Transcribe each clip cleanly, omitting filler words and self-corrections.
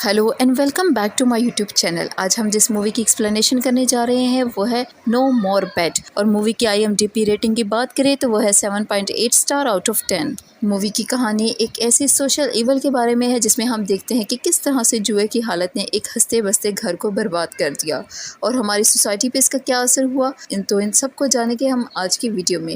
Hello and welcome back to my YouTube channel. आज हम जिस मूवी की एक्सप्लेनेशन करने जा रहे हैं वो है नो मोर बेड। और मूवी की IMDb रेटिंग की बात करें तो वो है 7.8 स्टार आउट ऑफ 10। मूवी की कहानी एक ऐसी सोशल इवल के बारे में है जिसमें हम देखते हैं कि किस तरह से जुए की हालत ने एक हंसते बसते घर को बर्बाद कर दिया और हमारी सोसाइटी पे इसका क्या असर हुआ। इन सब को जानेंगे हम आज की वीडियो में।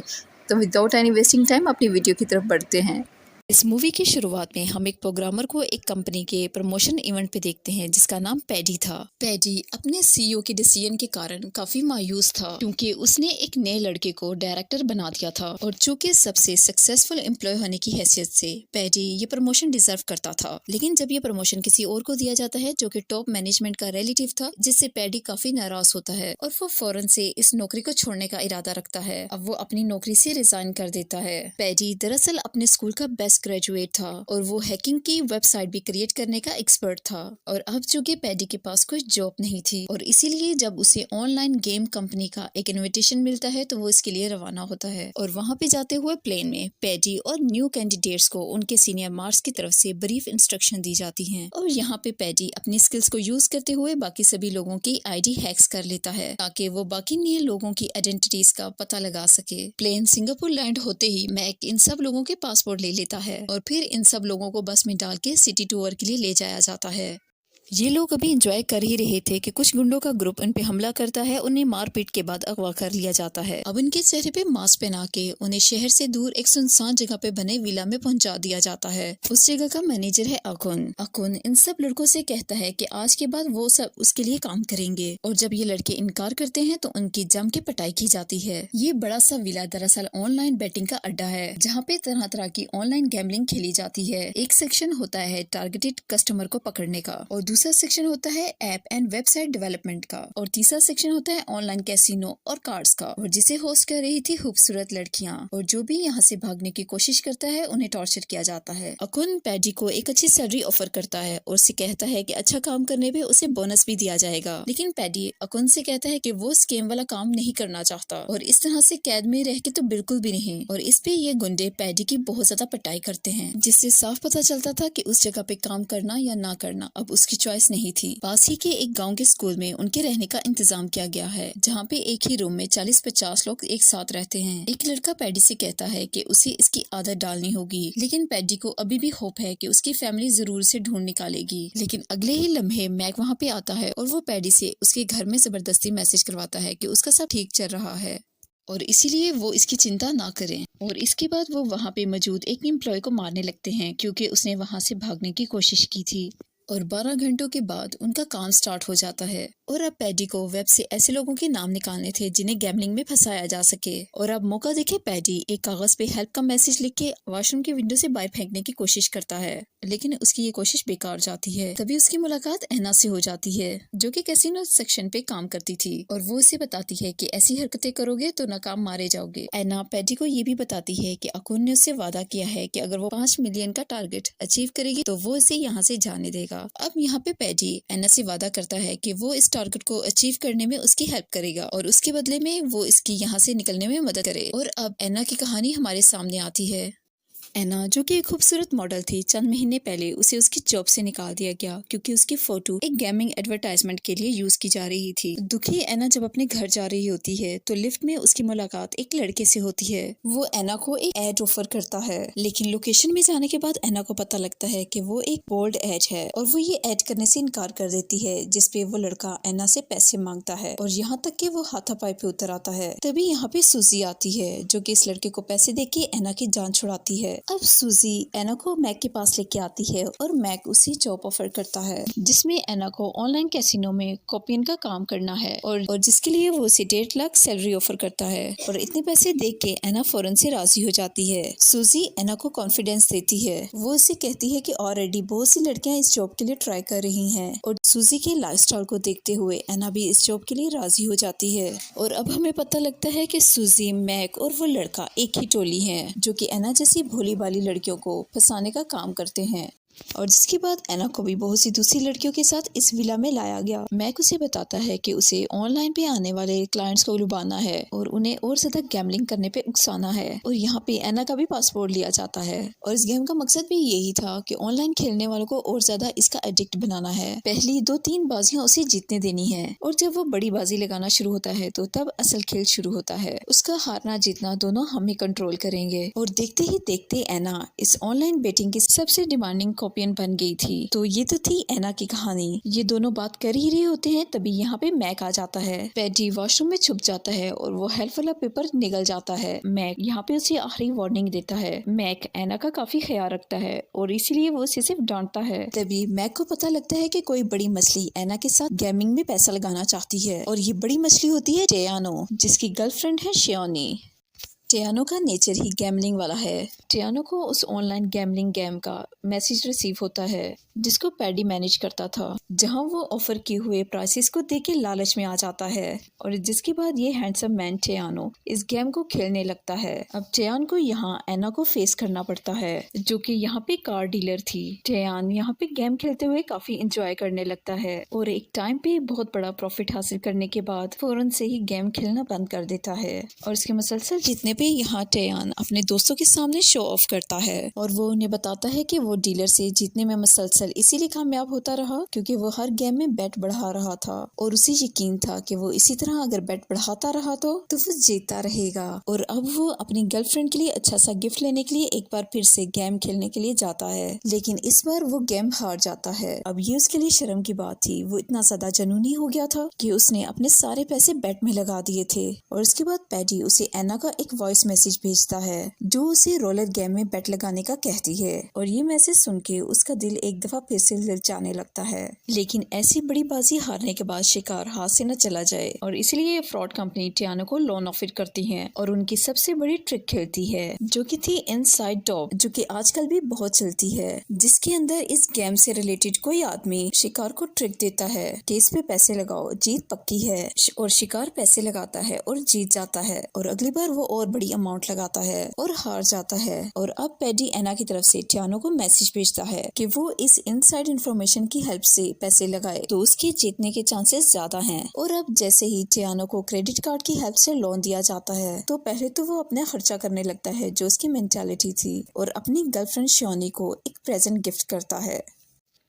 तो विदाउट एनी वेस्टिंग टाइम अपनी वीडियो की तरफ बढ़ते हैं। इस मूवी की शुरुआत में हम एक प्रोग्रामर को एक कंपनी के प्रमोशन इवेंट पे देखते हैं जिसका नाम पैडी था। पैडी अपने CEO के डिसीजन के कारण काफी मायूस था क्योंकि उसने एक नए लड़के को डायरेक्टर बना दिया था और चूंकि सबसे सक्सेसफुल एम्प्लॉय होने की हैसियत से पैडी ये प्रमोशन डिजर्व करता था। लेकिन जब ये प्रमोशन किसी और को दिया जाता है जो कि टॉप मैनेजमेंट का रिलेटिव था, जिससे पैडी काफी नाराज होता है और वो फौरन से इस नौकरी को छोड़ने का इरादा रखता है। अब वो अपनी नौकरी से रिजाइन कर देता है। पैडी दरअसल अपने स्कूल का बेस्ट ग्रेजुएट था और वो हैकिंग की वेबसाइट भी क्रिएट करने का एक्सपर्ट था। और अब चूंकि पैडी के पास कोई जॉब नहीं थी और इसीलिए जब उसे ऑनलाइन गेम कंपनी का एक इनविटेशन मिलता है तो वो इसके लिए रवाना होता है। और वहाँ पे जाते हुए प्लेन में पैडी और न्यू कैंडिडेट्स को उनके सीनियर मार्क्स की तरफ से ब्रीफ इंस्ट्रक्शन दी जाती हैं। और यहाँ पे पैडी अपनी स्किल्स को यूज करते हुए बाकी सभी लोगों की ID हैक्स कर लेता है ताकि वो बाकी नए लोगों की आइडेंटिटीज का पता लगा सके। प्लेन सिंगापुर लैंड होते ही मैक इन सब लोगों के पासपोर्ट ले लेता है और फिर इन सब लोगों को बस में डाल के सिटी टूर के लिए ले जाया जाता है। ये लोग अभी एंजॉय कर ही रहे थे कि कुछ गुंडों का ग्रुप उन पे हमला करता है। उन्हें मारपीट के बाद अगवा कर लिया जाता है। अब उनके चेहरे पे मास्क पहना के उन्हें शहर से दूर एक सुनसान जगह पे बने विला में पहुंचा दिया जाता है। उस जगह का मैनेजर है अकुन। अकुन इन सब लड़कों से कहता है कि आज के बाद वो सब उसके लिए काम करेंगे और जब ये लड़के इनकार करते हैं तो उनकी जम के पिटाई की जाती है। ये बड़ा सा विला दरअसल ऑनलाइन बेटिंग का अड्डा है जहाँ पे तरह तरह की ऑनलाइन गैम्बलिंग खेली जाती है। एक सेक्शन होता है टारगेटेड कस्टमर को पकड़ने का और दूसरा सेक्शन होता है ऐप एंड वेबसाइट डेवलपमेंट का और तीसरा सेक्शन होता है ऑनलाइन कैसीनो और कार्ड्स का, और जिसे होस्ट कर रही थी खूबसूरत लड़कियां। और जो भी यहाँ से भागने की कोशिश करता है उन्हें टॉर्चर किया जाता है। अकुन पैडी को एक अच्छी सैलरी ऑफर करता है और उसे कहता है कि अच्छा काम करने पे उसे बोनस भी दिया जाएगा। लेकिन पैडी अकुन से कहता है कि वो स्कैम वाला काम नहीं करना चाहता और इस तरह से कैद में रह के तो बिल्कुल भी नहीं। और इस पे ये गुंडे पैडी की बहुत ज्यादा पिटाई करते हैं जिससे साफ पता चलता था कि उस जगह पे काम करना या ना करना अब उसकी चॉइस नहीं थी। पास ही के एक गांव के स्कूल में उनके रहने का इंतजाम किया गया है जहाँ पे एक ही रूम में 40-50 लोग एक साथ रहते हैं। एक लड़का पैडी से कहता है कि उसे इसकी आदत डालनी होगी, लेकिन पैडी को अभी भी होप है कि उसकी फैमिली जरूर से ढूंढ निकालेगी। लेकिन अगले ही लम्हे मैक वहाँ पे आता है और वो पैडी से उसके घर में जबरदस्ती मैसेज करवाता है कि उसका सब ठीक चल रहा है और इसीलिए वो इसकी चिंता ना करें। और इसके बाद वो वहाँ पे मौजूद एक एम्प्लॉय को मारने लगते हैं क्योंकि उसने वहाँ से भागने की कोशिश की थी। और 12 घंटों के बाद उनका काम स्टार्ट हो जाता है और अब पैडी को वेब से ऐसे लोगों के नाम निकालने थे जिन्हें गैम्बलिंग में फंसाया जा सके। और अब मौका देखे पैडी एक कागज पे हेल्प का मैसेज लिख के वॉशरूम के विंडो से बाहर फेंकने की कोशिश करता है, लेकिन उसकी ये कोशिश बेकार जाती है। तभी उसकी मुलाकात एना से हो जाती है जो कि कैसीनो सेक्शन पे काम करती थी और वो उसे बताती है कि ऐसी हरकतें करोगे तो नाकाम मारे जाओगे। एना पैडी को ये भी बताती है कि अकुन ने उससे वादा किया है कि अगर वो 5 मिलियन का टारगेट अचीव करेगी तो वो इसे यहाँ से जाने देगा। अब यहाँ पे पैडी एना से वादा करता है कि वो इस टारगेट को अचीव करने में उसकी हेल्प करेगा और उसके बदले में वो इसकी यहाँ से निकलने में मदद करे। और अब एना की कहानी हमारे सामने आती है। एना जो कि एक खूबसूरत मॉडल थी, चंद महीने पहले उसे उसकी जॉब से निकाल दिया गया क्योंकि उसकी फोटो एक गेमिंग एडवर्टाइजमेंट के लिए यूज की जा रही थी। दुखी एना जब अपने घर जा रही होती है तो लिफ्ट में उसकी मुलाकात एक लड़के से होती है। वो एना को एक एड ऑफर करता है, लेकिन लोकेशन में जाने के बाद एना को पता लगता है कि वो एक बोल्ड एड है और वो ये एड करने से इनकार कर देती है, जिसपे वो लड़का एना से पैसे मांगता है और यहाँ तक कि वो हाथापाई पे उतर आता है। तभी यहाँ पे सूजी आती है जो कि इस लड़के को पैसे देके एना की जान छुड़ाती है। अब सूजी एना को मैक के पास लेके आती है और मैक उसे जॉब ऑफर करता है जिसमें एना को ऑनलाइन कैसीनो में कॉपियन का काम करना है और जिसके लिए वो उसे 1.5 लाख सैलरी ऑफर करता है। और इतने पैसे देख के एना फौरन से राजी हो जाती है। सूजी एना को कॉन्फिडेंस देती है। वो उसे कहती है कि ऑलरेडी बहुत सी लड़कियां इस जॉब के लिए ट्राई कर रही हैं और सूजी के लाइफस्टाइल को देखते हुए एना भी इस जॉब के लिए राजी हो जाती है। और अब हमें पता लगता है कि सूजी, मैक और वो लड़का एक ही टोली है जो कि एना जैसी भोली भाली लड़कियों को फंसाने का काम करते हैं। और जिसके बाद एना को भी बहुत सी दूसरी लड़कियों के साथ इस विला में लाया गया। मैक उसे बताता है कि उसे ऑनलाइन पे आने वाले क्लाइंट्स को लुभाना है और उन्हें और ज्यादा गैम्बलिंग करने पे उकसाना है। और यहाँ पे एना का भी पासपोर्ट लिया जाता है और इस गेम का मकसद भी यही था कि ऑनलाइन खेलने वालों को और ज्यादा इसका एडिक्ट बनाना है। पहली 2-3 बाजियां उसे जीतने देनी है और जब वो बड़ी बाजी लगाना शुरू होता है तो तब असल खेल शुरू होता है। उसका हारना जीतना दोनों हम ही कंट्रोल करेंगे। और देखते ही देखते एना इस ऑनलाइन बेटिंग की सबसे डिमांडिंग कॉपियन बन गई थी। तो ये तो थी एना की कहानी। ये दोनों बात कर ही रहे होते हैं तभी यहाँ पे मैक आ जाता है। पैडी वॉशरूम में छुप जाता है और वो हेल्प वाला पेपर निगल जाता है। मैक यहाँ पे उसे आखिरी वार्निंग देता है। मैक एना का काफी ख्याल रखता है और इसीलिए वो उसे सिर्फ डांटता है। तभी मैक को पता लगता है कि कोई बड़ी मछली एना के साथ गेमिंग में पैसा लगाना चाहती है और ये बड़ी मछली होती है टेयानो, जिसकी गर्लफ्रेंड है शियोनी। टेयानो का नेचर ही गैमलिंग वाला है। टेयानो को उस ऑनलाइन गैमलिंग गेम का मैसेज रिसीव होता है जिसको पैडी मैनेज करता था, जहां वो ऑफर किए हुए प्राइसेस को देख के लालच में आ जाता है और जिसके बाद ये हैंडसम मैन टेयानो इस गेम को खेलने लगता है। अब टेयान को यहाँ एना को फेस करना पड़ता है जो कि यहाँ पे कार डीलर थी। टेयान यहाँ पे गेम खेलते हुए काफी इंजॉय करने लगता है और एक टाइम पे बहुत बड़ा प्रॉफिट हासिल करने के बाद फौरन से ही गेम खेलना बंद कर देता है और इसके मुसलसल जीतने पे यहाँ टेयान अपने दोस्तों के सामने शो ऑफ करता है और वो उन्हें बताता है कि वो डीलर से जीतने में मुसलसल इसीलिए कामयाब होता रहा क्योंकि वो हर गेम में बेट बढ़ा रहा था और उसे यकीन था कि वो इसी तरह अगर बेट बढ़ाता रहा तो वो जीतता रहेगा। और अब वो अपनी गर्लफ्रेंड के लिए अच्छा सा गिफ्ट लेने के लिए एक बार फिर से गेम खेलने के लिए जाता है, लेकिन इस बार वो गेम हार जाता है। अब ये उसके लिए शर्म की बात थी। वो इतना ज्यादा जुनूनी हो गया था कि उसने अपने सारे पैसे बेट में लगा दिए थे। और उसके बाद पैडी उसे एना का एक वॉइस मैसेज भेजता है जो उसे रोलर गेम में बेट लगाने का कहती है और ये मैसेज सुन के उसका दिल एक दफा फिर से ललचाने लगता है। लेकिन ऐसी बड़ी बाजी हारने के बाद शिकार हाथ से न चला जाए और इसलिए फ्रॉड कंपनी टियानो को लोन ऑफर करती है और उनकी सबसे बड़ी ट्रिक खेलती है जो कि थी इनसाइड टॉप, जो कि आजकल भी बहुत चलती है, जिसके अंदर इस गेम से रिलेटेड कोई आदमी शिकार को ट्रिक देता है कि इस पे पैसे लगाओ, जीत पक्की है। और शिकार पैसे लगाता है और जीत जाता है और अगली बार वो और बड़ी अमाउंट लगाता है और हार जाता है। और अब पैडी एना की तरफ से टियानो को मैसेज भेजता है कि वो इस इनसाइड इंफॉर्मेशन की हेल्प से पैसे लगाए तो उसके जीतने के चांसेस ज्यादा हैं। और अब जैसे ही टियानो को क्रेडिट कार्ड की हेल्प से लोन दिया जाता है तो पहले तो वो अपना खर्चा करने लगता है जो उसकी मेंटालिटी थी और अपनी गर्लफ्रेंड शियोनी को एक प्रेजेंट गिफ्ट करता है।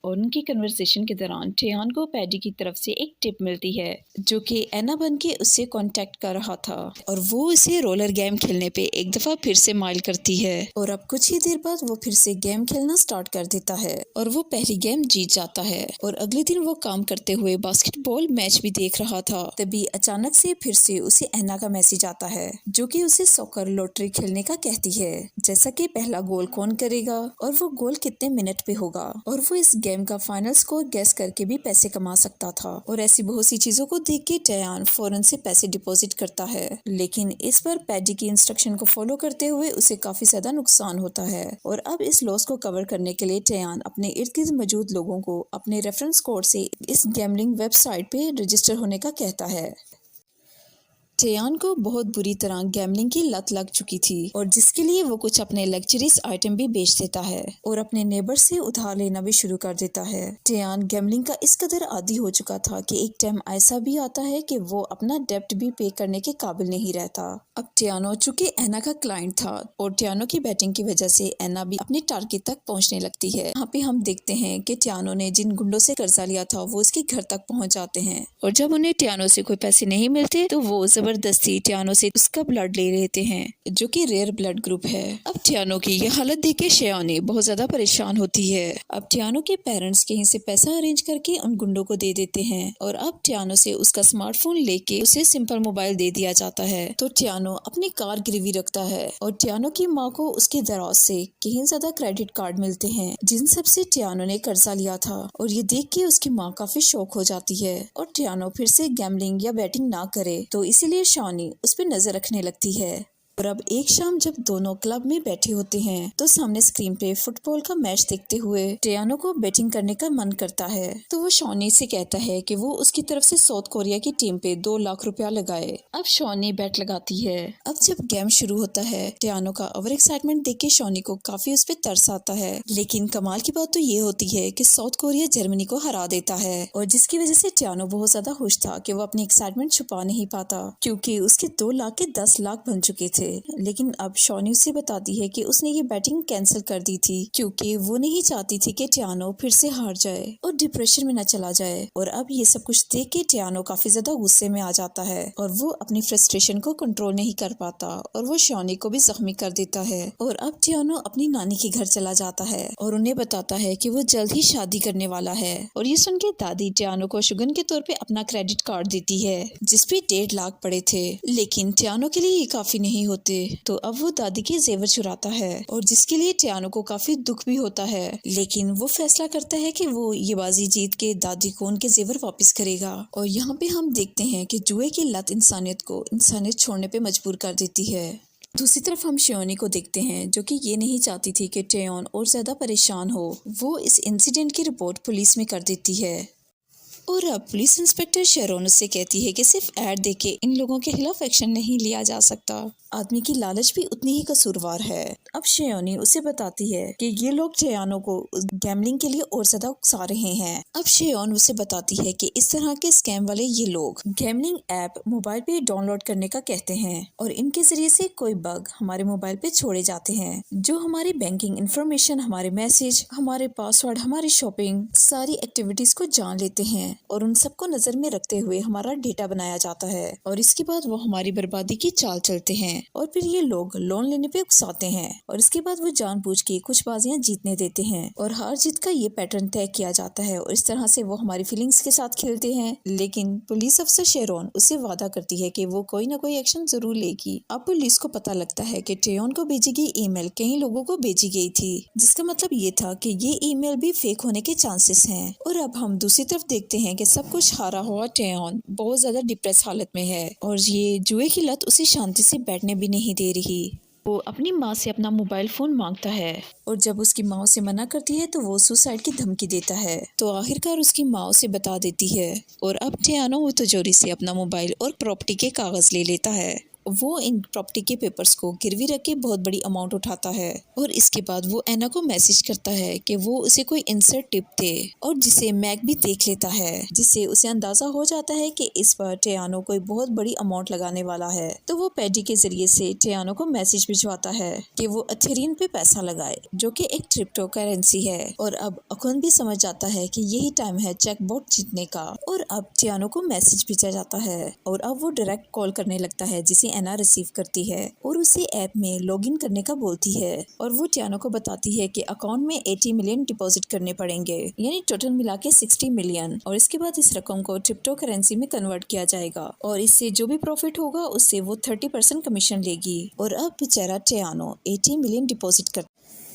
और उनकी कन्वर्सेशन के दौरान टियान को पैडी की तरफ से एक टिप मिलती है जो कि एना बन के उससे कांटेक्ट कर रहा था और वो उसे रोलर गेम खेलने पे एक दफा फिर से माइल करती है। और अब कुछ ही देर बाद वो फिर से गेम खेलना स्टार्ट कर देता है और वो पहली गेम जीत जाता है। और अगले दिन वो काम करते हुए बास्केटबॉल मैच भी देख रहा था, तभी अचानक से फिर से उसे एना का मैसेज आता है जो कि उसे सॉकर लॉटरी खेलने का कहती है, जैसा कि पहला गोल कौन करेगा और वो गोल कितने मिनट पे होगा और वो इस गेम का फाइनल स्कोर गैस करके भी पैसे कमा सकता था। और ऐसी बहुत सी चीजों को देख के टियान फौरन से पैसे डिपॉजिट करता है, लेकिन इस बार पैडी की इंस्ट्रक्शन को फॉलो करते हुए उसे काफी ज्यादा नुकसान होता है। और अब इस लॉस को कवर करने के लिए टियान अपने इर्द गिर्द मौजूद लोगों को अपने रेफरेंस कोड से इस गैम्बलिंग वेबसाइट पे रजिस्टर होने का कहता है। टियान को बहुत बुरी तरह गैम्बलिंग की लत लग चुकी थी और जिसके लिए वो कुछ अपने लग्जरीज आइटम भी बेच देता है और अपने नेबर से उधार लेना भी शुरू कर देता है। टियान गैम्बलिंग का इस कदर आदी हो चुका था कि एक टाइम ऐसा भी आता है कि वो अपना डेब्ट भी पे करने के काबिल नहीं रहता। अब टियानो चूंकि एना का क्लाइंट था और टियानो की बैटिंग की वजह से एना भी अपने टारगेट तक पहुँचने लगती है। यहाँ पे हम देखते हैं कि टियानो ने जिन गुंडों से कर्जा लिया था वो उसके घर तक पहुँच जाते हैं और जब उन्हें टियानो से कोई पैसे नहीं मिलते तो वो जबरदस्ती टियानो से उसका ब्लड ले लेते हैं जो कि रेयर ब्लड ग्रुप है। अब टियानो की यह हालत देख के शियोनी बहुत ज्यादा परेशान होती है। अब टियानो के पेरेंट्स कहीं से पैसा अरेंज करके उन गुंडों को दे देते हैं और अब टियानो से उसका स्मार्टफोन लेके उसे सिंपल मोबाइल दे दिया जाता है। तो टियानो अपनी कार गिरवी रखता है और टियानो की माँ को उसके दराज से कहीं ज्यादा क्रेडिट कार्ड मिलते हैं जिन सब से टियानो ने कर्जा लिया था। और ये देख के उसकी माँ काफी शौक हो जाती है और टियानो फिर से गैम्बलिंग या बैटिंग ना करे तो इसीलिए शियोनी उस पर नजर रखने लगती है। और अब एक शाम जब दोनों क्लब में बैठे होते हैं तो सामने स्क्रीन पे फुटबॉल का मैच देखते हुए टियानो को बैटिंग करने का मन करता है। तो वो शॉनी से कहता है कि वो उसकी तरफ से साउथ कोरिया की टीम पे 2 लाख रुपया लगाए। अब शॉनी बैट लगाती है। अब जब गेम शुरू होता है टियानो का ओवर एक्साइटमेंट देख के शॉनी को काफी उस पर तरस आता है। लेकिन कमाल की बात तो ये होती है कि साउथ कोरिया जर्मनी को हरा देता है और जिसकी वजह से टियानो बहुत ज्यादा खुश था कि वो अपनी एक्साइटमेंट छुपा नहीं पाता क्योंकि उसके 2 लाख के 10 लाख बन चुके थे। लेकिन अब शॉनी उसे बताती है कि उसने ये बैटिंग कैंसिल कर दी थी क्योंकि वो नहीं चाहती थी कि टियानो फिर से हार जाए और डिप्रेशन में न चला जाए। और अब ये सब कुछ देख के टियानो काफी ज्यादा गुस्से में आ जाता है और वो अपनी फ्रस्ट्रेशन को कंट्रोल नहीं कर पाता और वो शॉनी को भी जख्मी कर देता है। और अब टियानो अपनी नानी के घर चला जाता है और उन्हें बताता है कि वो जल्द ही शादी करने वाला है। और ये सुन के दादी टियानो को शुगन के तौर पे अपना क्रेडिट कार्ड देती है जिसपे 1.5 लाख पड़े थे। लेकिन टियानो के लिए ये काफी नहीं होते तो अब वो दादी के जेवर चुराता है और जिसके लिए टियानो को काफी दुख भी होता है। लेकिन वो फैसला करता है कि वो ये बाजी जीत के दादी को उनके जेवर वापस करेगा। और यहाँ पे हम देखते हैं कि जुए की लत इंसानियत को इंसानियत छोड़ने पे मजबूर कर देती है। दूसरी तरफ हम शियोनी को देखते हैं जो कि ये नहीं चाहती थी कि टेयोन और ज्यादा परेशान हो। वो इस इंसिडेंट की रिपोर्ट पुलिस में कर देती है और अब पुलिस इंस्पेक्टर शेरोन उससे कहती है कि सिर्फ ऐड देके इन लोगों के खिलाफ एक्शन नहीं लिया जा सकता, आदमी की लालच भी उतनी ही कसूरवार है। अब शेयोनी उसे बताती है कि ये लोग टियानो को गैम्बलिंग के लिए और ज्यादा उकसा रहे हैं। अब शेयोन उसे बताती है कि इस तरह के स्कैम वाले ये लोग गैम्बलिंग ऐप मोबाइल पे डाउनलोड करने का कहते हैं और इनके जरिए से कोई बग हमारे मोबाइल पे छोड़े जाते हैं जो हमारी बैंकिंग इंफॉर्मेशन, हमारे मैसेज, हमारे पासवर्ड, हमारी शॉपिंग, सारी एक्टिविटीज को जान लेते हैं और उन सबको नजर में रखते हुए हमारा डेटा बनाया जाता है और इसके बाद वो हमारी बर्बादी की चाल चलते हैं। और फिर ये लोग लोन लेने पे उकसाते हैं और इसके बाद वो जानबूझ के कुछ बाजियां जीतने देते हैं और हार जीत का ये पैटर्न तय किया जाता है और इस तरह से वो हमारी फीलिंग्स के साथ खेलते हैं। लेकिन पुलिस अफसर शेरोन उससे वादा करती है कि वो कोई ना कोई एक्शन जरूर लेगी। अब पुलिस को पता लगता है कि टेयोन को भेजी गई ईमेल कई लोगों को भेजी गई थी जिसका मतलब ये था कि ये ईमेल भी फेक होने के चांसेस हैं। और अब हम दूसरी तरफ देखते हैं कि सब कुछ हारा हुआ टेयोन बहुत ज्यादा डिप्रेस हालत में है और ये जुए की लत उसे शांति से बैठने भी नहीं दे रही। वो अपनी माँ से अपना मोबाइल फोन मांगता है और जब उसकी माँ उसे मना करती है तो वो सुसाइड की धमकी देता है। तो आखिरकार उसकी माँ उसे बता देती है और अब टियानो वो तिजोरी से अपना मोबाइल और प्रॉपर्टी के कागज ले लेता है। वो इन प्रॉपर्टी के पेपर्स को गिरवी रख के बहुत बड़ी अमाउंट उठाता है और इसके बाद वो एना को मैसेज करता है कि वो उसे कोई इंसर्ट टिप दे और जिसे मैक भी देख लेता है जिससे उसे अंदाजा हो जाता है कि इस बार टियानो कोई बहुत बड़ी अमाउंट लगाने वाला है। तो वो पैडी के जरिए से टियानो को मैसेज भिजवाता है कि वो एथेरियम पे पैसा लगाए जो कि एक क्रिप्टो करेंसी है। और अब अकुन भी समझ जाता है कि यही टाइम है चेकबॉट जीतने का और अब टियानो को मैसेज भेजा जाता है और अब वो डायरेक्ट कॉल करने लगता है जिसे एना रिसीव करती है और उसे ऐप में लॉगिन करने का बोलती है और वो टियानो को बताती है कि अकाउंट में 80 मिलियन डिपॉजिट करने पड़ेंगे यानी टोटल मिला के 60 मिलियन और इसके बाद इस रकम को क्रिप्टो करेंसी में कन्वर्ट किया जाएगा और इससे जो भी प्रॉफिट होगा उससे वो 30% कमीशन लेगी। और अब बेचारा टियानो 80 मिलियन डिपॉजिट कर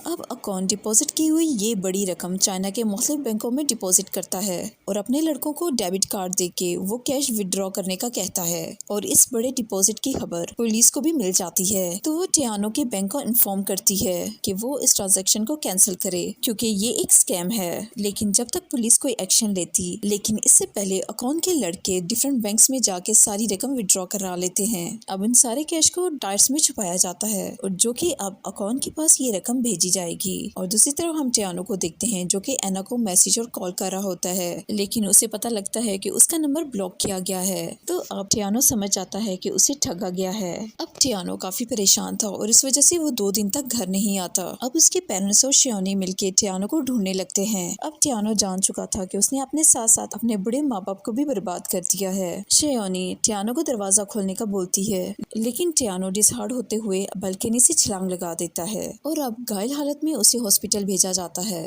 अब अकाउंट डिपॉजिट की हुई ये बड़ी रकम चाइना के मुख्तलिफ बैंकों में डिपॉजिट करता है और अपने लड़कों को डेबिट कार्ड देके वो कैश विड्रॉ करने का कहता है और इस बड़े डिपॉजिट की खबर पुलिस को भी मिल जाती है। तो वो टियानो के बैंक को इन्फॉर्म करती है कि वो इस ट्रांजैक्शन को कैंसिल करे क्योंकि ये एक स्कैम है। लेकिन जब तक पुलिस कोई एक्शन लेती लेकिन इससे पहले अकाउंट के लड़के डिफरेंट बैंक्स में जाके सारी रकम विड्रॉ करा लेते हैं। अब इन सारे कैश को डायर्स में छुपाया जाता है और जो कि अब अकाउंट के पास ये रकम भेजी जाएगी। और दूसरी तरफ हम टियानो को देखते हैं जो कि एना को मैसेज और कॉल कर रहा होता है लेकिन उसे पता लगता है कि उसका नंबर ब्लॉक किया गया है। तो अब टियानो समझ जाता है कि उसे ठगा गया है। अब टियानो काफी परेशान था और इस वजह से वो 2 दिन तक घर नहीं आता। अब उसके पेरेंट्स और शियोनी मिलके टियानो को ढूंढने लगते हैं। अब टियानो जान चुका था कि उसने अपने साथ साथ अपने बूढ़े माँ बाप को भी बर्बाद कर दिया है। शियोनी टियानो को दरवाजा खोलने का बोलती है लेकिन टियानो डिसहार्ड होते हुए बालकनी से छलांग लगा देता है और अब घायल हालत में उसे हॉस्पिटल भेजा जाता है।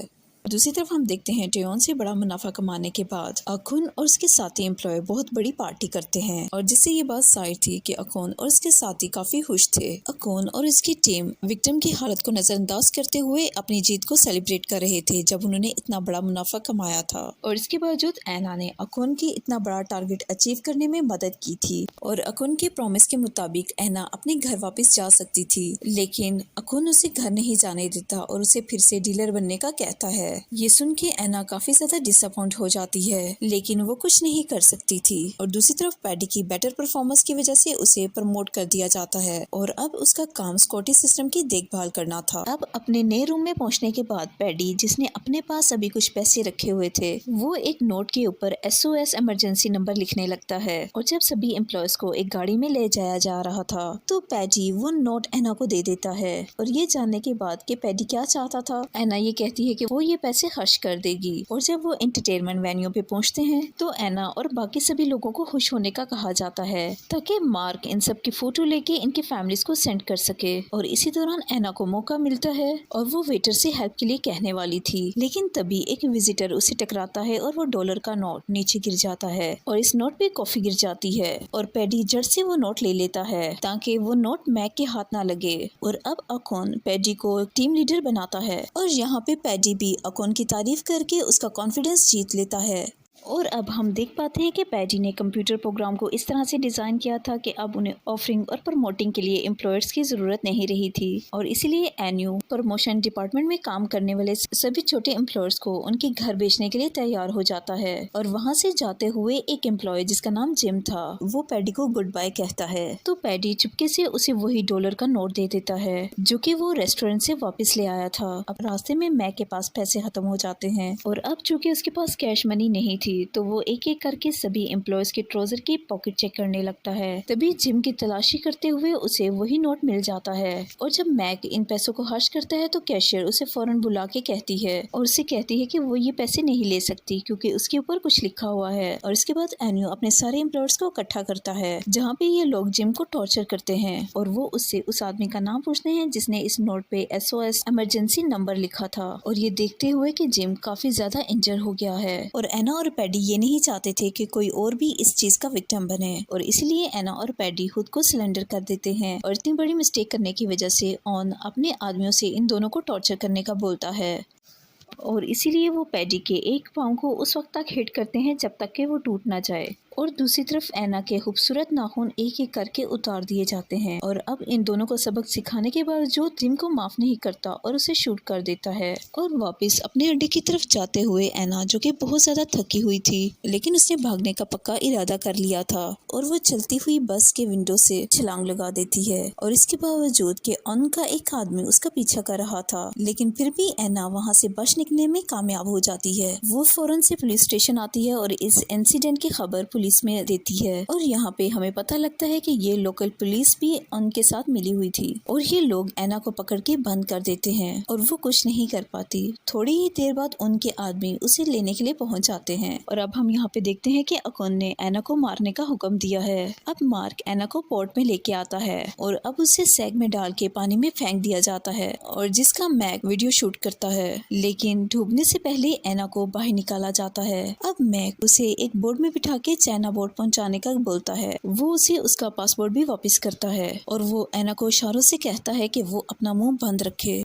दूसरी तरफ हम देखते हैं टेयोन से बड़ा मुनाफा कमाने के बाद अकुन और उसके साथी एम्प्लॉय बहुत बड़ी पार्टी करते हैं और जिससे ये बात साइड थी कि अकुन और उसके साथी काफी खुश थे। अकुन और उसकी टीम विक्टिम की हालत को नजरअंदाज करते हुए अपनी जीत को सेलिब्रेट कर रहे थे जब उन्होंने इतना बड़ा मुनाफा कमाया था और इसके बावजूद ऐना ने अकुन की इतना बड़ा टारगेट अचीव करने में मदद की थी और अकुन के प्रॉमिस के मुताबिक ऐना अपने घर वापस जा सकती थी, लेकिन अकुन उसे घर नहीं जाने देता और उसे फिर से डीलर बनने का कहता है। ये सुन के ऐना काफी ज्यादा डिसअपॉइंट हो जाती है, लेकिन वो कुछ नहीं कर सकती थी और दूसरी तरफ पैडी की बेटर परफॉर्मेंस की वजह से उसे प्रमोट कर दिया जाता है और अब उसका काम सिक्योरिटी सिस्टम की देखभाल करना था। अब अपने नए रूम में पहुंचने के बाद पैडी, जिसने अपने पास अभी कुछ पैसे रखे हुए थे, वो एक नोट के ऊपर SOS इमरजेंसी नंबर लिखने लगता है और जब सभी एम्प्लॉयज को एक गाड़ी में ले जाया जा रहा था तो पैडी वो नोट ऐना को दे देता है और ये जानने के बाद कि पैडी क्या चाहता था, ऐना ये कहती है कि वो ये पैसे खर्च कर देगी और जब वो एंटरटेनमेंट वेन्यू पे पहुंचते हैं तो ऐना और बाकी सभी लोगों को खुश होने का कहा जाता है ताकि मार्क इन सब की फोटो लेके इनकी फैमिलीज को सेंड कर सके और इसी दौरान ऐना को मौका मिलता है और वो वेटर से हेल्प के लिए कहने वाली थी, लेकिन तभी एक विजिटर उसे टकराता है और वो डॉलर का नोट नीचे गिर जाता है और इस नोट पे कॉफी गिर जाती है और पैडी जड़ से वो नोट ले लेता है ताकि वो नोट मैक के हाथ ना लगे और अब अकुन पैडी को टीम लीडर बनाता है और यहाँ पे पैडी भी अकुन की तारीफ करके उसका कॉन्फिडेंस जीत लेता है। और अब हम देख पाते हैं कि पैडी ने कंप्यूटर प्रोग्राम को इस तरह से डिज़ाइन किया था कि अब उन्हें ऑफरिंग और प्रमोटिंग के लिए एम्प्लॉयर्स की ज़रूरत नहीं रही थी और इसीलिए एनयू प्रमोशन डिपार्टमेंट में काम करने वाले सभी छोटे एम्प्लॉयर्स को उनके घर बेचने के लिए तैयार हो जाता है और वहाँ से जाते हुए एक एम्प्लॉय जिसका नाम जिम था वो पैडी को गुड बाय कहता है तो पैडी चुपके से उसे वही डॉलर का नोट दे देता है जो कि वो रेस्टोरेंट से वापस ले आया था। अब रास्ते में मैक के पास पैसे खत्म हो जाते हैं और अब चूंकि उसके पास कैश मनी नहीं थी तो वो एक एक करके सभी एम्प्लॉयज के ट्राउजर की पॉकेट चेक करने लगता है। तभी जिम की तलाशी करते हुए उसे वही नोट मिल जाता है और जब मैक इन पैसों को खर्च करता है तो कैशियर उसे फौरन बुला के कहती है और उसे कहती है कि वो ये पैसे नहीं ले सकती क्योंकि उसके ऊपर कुछ लिखा हुआ है और इसके बाद एन्यू अपने सारे एम्प्लॉयर्स को इकट्ठा करता है जहाँ पे ये लोग जिम को टॉर्चर करते हैं और वो उससे उस आदमी का नाम पूछते हैं जिसने इस नोट पे SOS इमरजेंसी नंबर लिखा था और ये देखते हुए कि जिम काफी ज्यादा इंजर हो गया है और ऐना और पैडी ये नहीं चाहते थे कि कोई और भी इस चीज का विक्टिम बने और इसलिए ऐना और पैडी खुद को सिलेंडर कर देते हैं और इतनी बड़ी मिस्टेक करने की वजह से ऑन अपने आदमियों से इन दोनों को टॉर्चर करने का बोलता है और इसीलिए वो पैडी के एक पाँव को उस वक्त तक हिट करते हैं जब तक कि वो टूट ना जाए और दूसरी तरफ ऐना के खूबसूरत नाखून एक एक करके उतार दिए जाते हैं और अब इन दोनों को सबक सिखाने के बावजूद जिम को माफ नहीं करता और उसे शूट कर देता है और वापस अपने अड्डे की तरफ जाते हुए ऐना, जो कि बहुत ज्यादा थकी हुई थी लेकिन उसने भागने का पक्का इरादा कर लिया था और वो चलती हुई बस के विंडो से छलांग लगा देती है और इसके बावजूद कि उनका एक आदमी उसका पीछा कर रहा था लेकिन फिर भी ऐना वहाँ से बच निकलने में कामयाब हो जाती है। वो फौरन से पुलिस स्टेशन आती है और इस इंसिडेंट की खबर पुलिस में देती है और यहाँ पे हमें पता लगता है कि ये लोकल पुलिस भी उनके साथ मिली हुई थी और ये लोग ऐना को पकड़ के बंद कर देते हैं और वो कुछ नहीं कर पाती। थोड़ी ही देर बाद उनके आदमी उसे लेने के लिए पहुंच जाते हैं और अब हम यहाँ पे देखते हैं कि अकुन ने ऐना को मारने का हुक्म दिया है। अब मार्क ऐना को पोर्ट में लेके आता है और अब उसे सैग में डाल के पानी में फेंक दिया जाता है और जिसका मैक वीडियो शूट करता है लेकिन डूबने से पहले ऐना को बाहर निकाला जाता है। अब मैक उसे एक बोर्ड में बिठा के चाइना बोर्ड पहुंचाने का बोलता है। वो उसे उसका पासपोर्ट भी वापस करता है और वो ऐना को इशारों से कहता है कि वो अपना मुंह बंद रखे।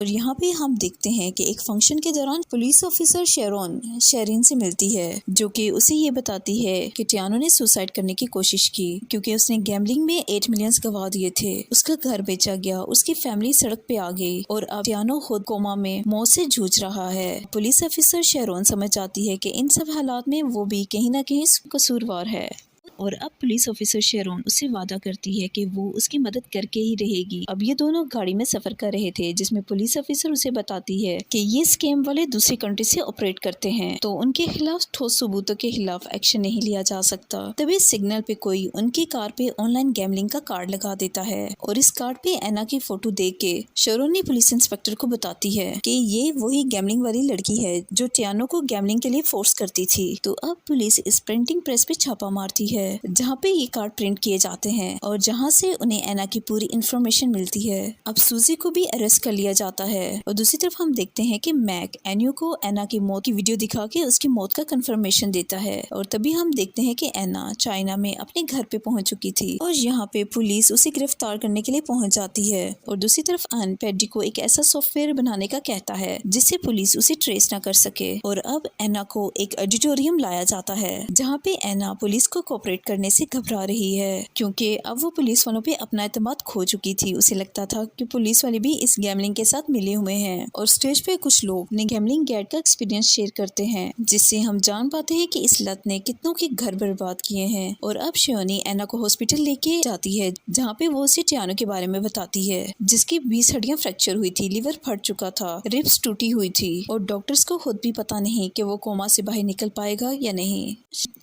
और यहाँ पे हम देखते हैं कि एक फंक्शन के दौरान पुलिस ऑफिसर शेरिन से मिलती है जो कि उसे ये बताती है कि टियानो ने सुसाइड करने की कोशिश की क्योंकि उसने गैम्बलिंग में 8 मिलियन गवा दिए थे। उसका घर बेचा गया, उसकी फैमिली सड़क पे आ गई और अब टियानो खुद कोमा में मौत से जूझ रहा है। पुलिस ऑफिसर शेरोन समझ जाती है कि इन सब हालात में वो भी कहीं ना कहीं कसूरवार है और अब पुलिस ऑफिसर शेरोन उससे वादा करती है कि वो उसकी मदद करके ही रहेगी। अब ये दोनों गाड़ी में सफर कर रहे थे जिसमें पुलिस ऑफिसर उसे बताती है कि ये स्कैम वाले दूसरी कंट्री से ऑपरेट करते हैं तो उनके खिलाफ ठोस सबूतों के खिलाफ एक्शन नहीं लिया जा सकता। तभी सिग्नल पे कोई उनकी कार पे ऑनलाइन गैम्बलिंग का कार्ड लगा देता है और इस कार्ड पे ऐना की फोटो देख के शेरोन पुलिस इंस्पेक्टर को बताती है कि ये वही गैम्बलिंग वाली लड़की है जो टियानो को गैम्बलिंग के लिए फोर्स करती थी। तो अब पुलिस इस प्रिंटिंग प्रेस पे छापा मारती है है जहाँ पे ये कार्ड प्रिंट किए जाते हैं और जहाँ से उन्हें एना की पूरी इन्फॉर्मेशन मिलती है। अब सूजी को भी अरेस्ट कर लिया जाता है और दूसरी तरफ हम देखते हैं कि मैक एन्यू को एना की मौत की वीडियो दिखा के उसकी मौत का कंफर्मेशन देता है और तभी हम देखते हैं कि एना चाइना में अपने घर पे पहुंच चुकी थी और यहाँ पे पुलिस उसे गिरफ्तार करने के लिए पहुंच जाती है। और दूसरी तरफ अन पैडी को एक ऐसा सॉफ्टवेयर बनाने का कहता है जिससे पुलिस उसे ट्रेस ना कर सके और अब एना को एक ऑडिटोरियम लाया जाता है जहाँ पे एना पुलिस को कोऑपरेट करने से घबरा रही है क्योंकि अब वो पुलिस वालों पे अपना एतमाद खो चुकी थी। उसे लगता था कि पुलिस वाले भी इस गैमलिंग के साथ मिले हुए हैं और स्टेज पे कुछ लोग अपने गैमलिंग गैट का एक्सपीरियंस शेयर करते हैं जिससे हम जान पाते हैं कि इस लत ने कितनों के घर बर्बाद किए हैं। और अब शियोनी एना को हॉस्पिटल लेके जाती है जहाँ पे वो उसे टियानो के बारे में बताती है जिसकी 20 हड्डियां फ्रैक्चर हुई थी, लीवर फट चुका था, रिब्स टूटी हुई थी और डॉक्टर्स को खुद भी पता नहीं कि वो कोमा से बाहर निकल पाएगा या नहीं।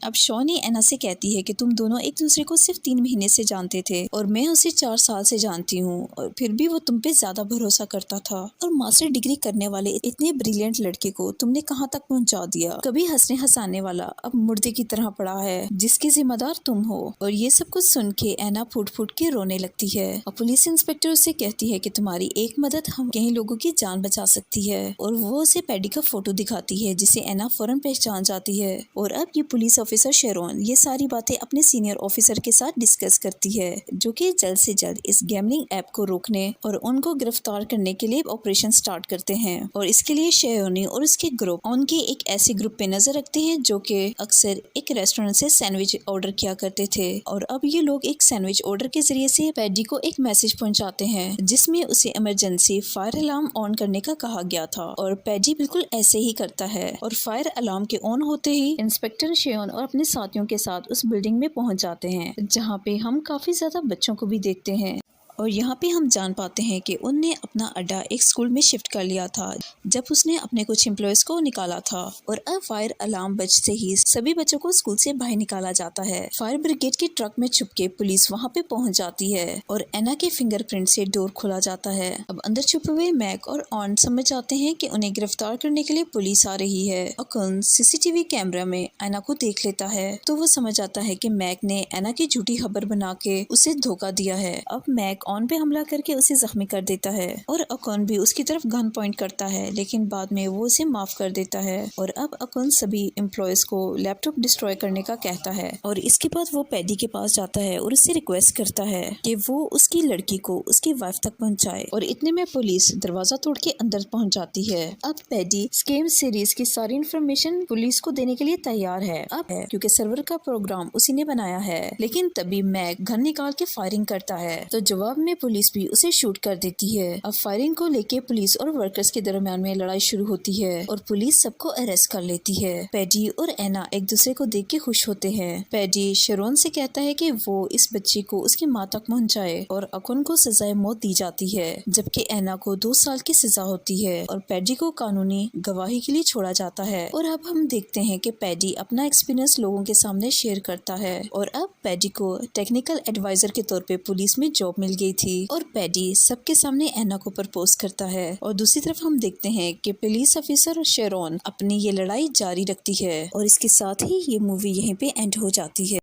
अब शॉनी एना से कहती है कि तुम दोनों एक दूसरे को सिर्फ 3 महीने से जानते थे और मैं उसे 4 साल से जानती हूँ और फिर भी वो तुम पे ज्यादा भरोसा करता था और मास्टर डिग्री करने वाले इतने ब्रिलियंट लड़के को तुमने कहाँ तक पहुँचा दिया। कभी हंसने हंसाने वाला अब मुर्दे की तरह पड़ा है जिसके जिम्मेदार तुम हो। और ये सब कुछ सुन के एना फूट फूट के रोने लगती है और पुलिस इंस्पेक्टर उससे कहती है कि तुम्हारी एक मदद हम कई लोगों की जान बचा सकती है और वो उसे पैडी का फोटो दिखाती है जिसे एना फौरन पहचान जाती है। और अब ये पुलिस ऑफिसर शेरोन ये सारी बातें अपने सीनियर ऑफिसर के साथ डिस्कस करती है जो कि जल्द से जल्द इस गैमलिंग ऐप को रोकने और उनको गिरफ्तार करने के लिए ऑपरेशन स्टार्ट करते हैं। और इसके लिए शेरोनी और उसके ग्रुप उनके एक ऐसे ग्रुप पे नजर रखते हैं जो कि अक्सर एक रेस्टोरेंट से सैंडविच ऑर्डर किया करते थे और अब ये लोग एक सैंडविच ऑर्डर के जरिए से पैडी को एक मैसेज पहुंचाते हैं जिसमें उसे इमरजेंसी फायर अलार्म ऑन करने का कहा गया था और पैडी बिल्कुल ऐसे ही करता है और फायर अलार्म के ऑन होते ही इंस्पेक्टर शेयोन और अपने साथियों के साथ उस बिल्डिंग में पहुंच जाते हैं जहां पे हम काफी ज्यादा बच्चों को भी देखते हैं। और यहाँ पे हम जान पाते हैं कि उनने अपना अड्डा एक स्कूल में शिफ्ट कर लिया था जब उसने अपने कुछ एम्प्लॉयज को निकाला था और अब फायर अलार्म बजते ही सभी बच्चों को स्कूल से बाहर निकाला जाता है। फायर ब्रिगेड के ट्रक में छुप के पुलिस वहाँ पे पहुँच जाती है और एना के फिंगरप्रिंट से डोर खोला जाता है। अब अंदर छुपे हुए मैक और ऑन समझ जाते हैं कि उन्हें गिरफ्तार करने के लिए पुलिस आ रही है। अकुन सीसीटीवी कैमरा में एना को देख लेता है तो वो समझ आता है कि मैक ने एना की झूठी खबर बना के उसे धोखा दिया है। अब मैक ऑन पे हमला करके उसे जख्मी कर देता है और अकुन भी उसकी तरफ गन पॉइंट करता है लेकिन बाद में वो उसे माफ कर देता है। और अब अकुन सभी एम्प्लॉयज को लैपटॉप डिस्ट्रॉय करने का कहता है और इसके बाद वो पैडी के पास जाता है और उससे रिक्वेस्ट करता है कि वो उसकी लड़की को उसकी वाइफ तक पहुंचाए और इतने में पुलिस दरवाजा तोड़ के अंदर पहुंच जाती है। अब पैडी स्कैम सीरीज की सारी इन्फॉर्मेशन पुलिस को देने के लिए तैयार है अब है क्योंकि सर्वर का प्रोग्राम उसी ने बनाया है। लेकिन तभी मैक गन निकाल के फायरिंग करता है तो जवाब में पुलिस भी उसे शूट कर देती है। अब फायरिंग को लेके पुलिस और वर्कर्स के दरमियान में लड़ाई शुरू होती है और पुलिस सबको अरेस्ट कर लेती है। पैडी और एना एक दूसरे को देख के खुश होते हैं। पैडी शेरोन से कहता है कि वो इस बच्ची को उसकी माँ तक पहुँचाए और अकुन को सजाए मौत दी जाती है जबकि एना को 2 साल की सजा होती है और पैडी को कानूनी गवाही के लिए छोड़ा जाता है। और अब हम देखते हैं कि पैडी अपना एक्सपीरियंस लोगों के सामने शेयर करता है और अब पैडी को टेक्निकल एडवाइजर के तौर पे पुलिस में जॉब मिल गई थी और पैडी सबके सामने एना को प्रपोज करता है। और दूसरी तरफ हम देखते हैं कि पुलिस ऑफिसर शेरोन अपनी ये लड़ाई जारी रखती है और इसके साथ ही ये मूवी यहीं पे एंड हो जाती है।